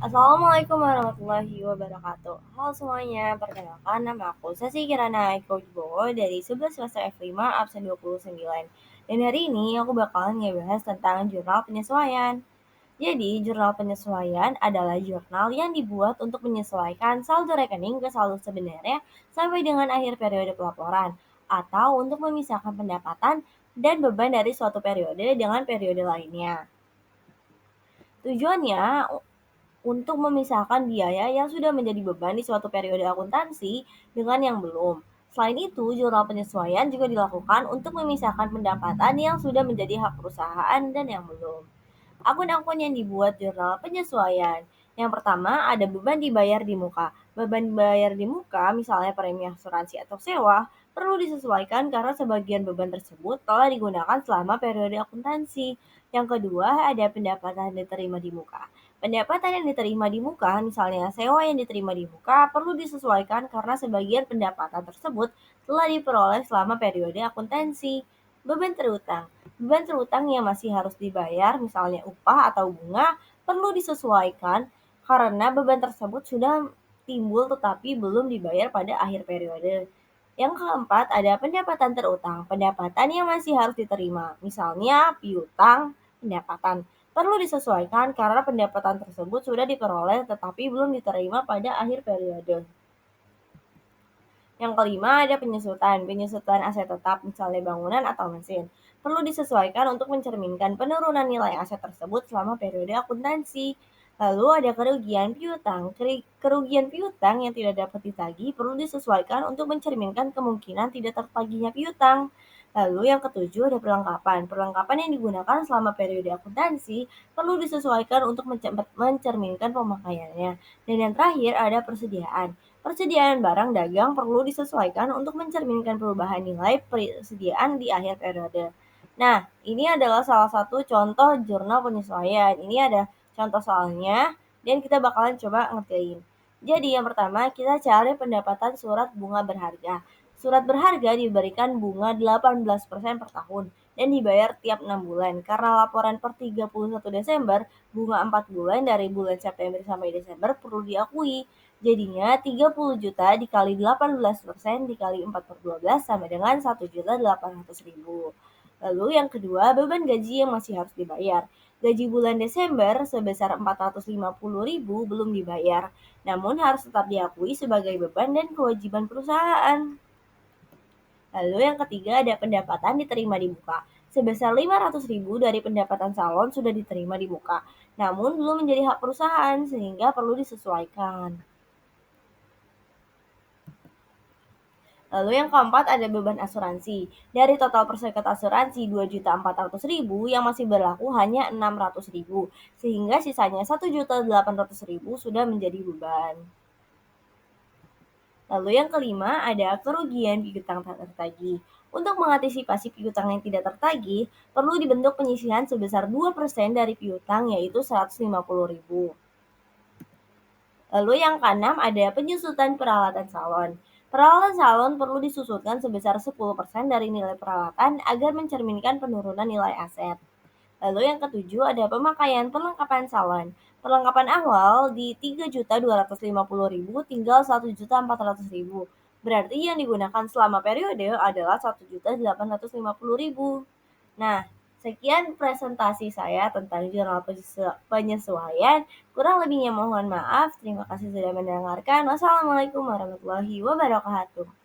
Assalamualaikum warahmatullahi wabarakatuh. Halo semuanya, perkenalkan nama aku Sasi Kirana Eko Wibowo dari 11 semester F5 absen 29. Dan hari ini aku bakalan ngebahas tentang jurnal penyesuaian. Jadi, jurnal penyesuaian adalah jurnal yang dibuat untuk menyesuaikan saldo rekening ke saldo sebenarnya sampai dengan akhir periode pelaporan atau untuk memisahkan pendapatan dan beban dari suatu periode dengan periode lainnya. Tujuannya untuk memisahkan biaya yang sudah menjadi beban di suatu periode akuntansi dengan yang belum. Selain itu, jurnal penyesuaian juga dilakukan untuk memisahkan pendapatan yang sudah menjadi hak perusahaan dan yang belum. Akun-akun yang dibuat jurnal penyesuaian. Yang pertama, ada beban dibayar di muka. Beban dibayar di muka, misalnya premi asuransi atau sewa, perlu disesuaikan karena sebagian beban tersebut telah digunakan selama periode akuntansi. Yang kedua, ada pendapatan diterima di muka. Pendapatan yang diterima di muka, misalnya sewa yang diterima di muka, perlu disesuaikan karena sebagian pendapatan tersebut telah diperoleh selama periode akuntansi. Beban terutang. Beban terutang yang masih harus dibayar, misalnya upah atau bunga, perlu disesuaikan karena beban tersebut sudah timbul tetapi belum dibayar pada akhir periode. Yang keempat, ada pendapatan terutang. Pendapatan yang masih harus diterima, misalnya piutang pendapatan, perlu disesuaikan karena pendapatan tersebut sudah diperoleh tetapi belum diterima pada akhir periode. Yang kelima, ada penyusutan. Penyusutan aset tetap, misalnya bangunan atau mesin, perlu disesuaikan untuk mencerminkan penurunan nilai aset tersebut selama periode akuntansi. Lalu ada kerugian piutang. Kerugian piutang yang tidak dapat ditagih perlu disesuaikan untuk mencerminkan kemungkinan tidak tertagihnya piutang. Lalu yang ketujuh ada perlengkapan. Perlengkapan yang digunakan selama periode akuntansi perlu disesuaikan untuk mencerminkan pemakaiannya. Dan yang terakhir ada persediaan. Persediaan barang dagang perlu disesuaikan untuk mencerminkan perubahan nilai persediaan di akhir periode. Nah, ini adalah salah satu contoh jurnal penyesuaian. Ini ada contoh soalnya, dan kita bakalan coba ngerjain. Jadi yang pertama, kita cari pendapatan surat bunga berharga. Surat berharga diberikan bunga 18% per tahun dan dibayar tiap 6 bulan. Karena laporan per 31 Desember, bunga 4 bulan dari bulan September sampai Desember perlu diakui. Jadinya 30 juta dikali 18% dikali 4 per 12 sama dengan 1.800.000. Lalu yang kedua, beban gaji yang masih harus dibayar. Gaji bulan Desember sebesar 450.000 belum dibayar, namun harus tetap diakui sebagai beban dan kewajiban perusahaan. Lalu yang ketiga ada pendapatan diterima di muka. Sebesar 500.000 dari pendapatan salon sudah diterima di muka, namun belum menjadi hak perusahaan sehingga perlu disesuaikan. Lalu yang keempat ada beban asuransi. Dari total perserikat asuransi 2.400.000 yang masih berlaku hanya 600.000, sehingga sisanya 1.800.000 sudah menjadi beban. Lalu yang kelima ada kerugian piutang tak tertagih. Untuk mengantisipasi piutang yang tidak tertagih, perlu dibentuk penyisihan sebesar 2% dari piutang yaitu 150.000. Lalu yang keenam ada penyusutan peralatan salon. Peralatan salon perlu disusutkan sebesar 10% dari nilai peralatan agar mencerminkan penurunan nilai aset. Lalu yang ketujuh ada pemakaian perlengkapan salon. Perlengkapan awal di 3.250.000 tinggal 1.400.000. Berarti yang digunakan selama periode adalah 1.850.000. Nah, sekian presentasi saya tentang jurnal penyesuaian. Kurang lebihnya mohon maaf. Terima kasih sudah mendengarkan. Wassalamualaikum warahmatullahi wabarakatuh.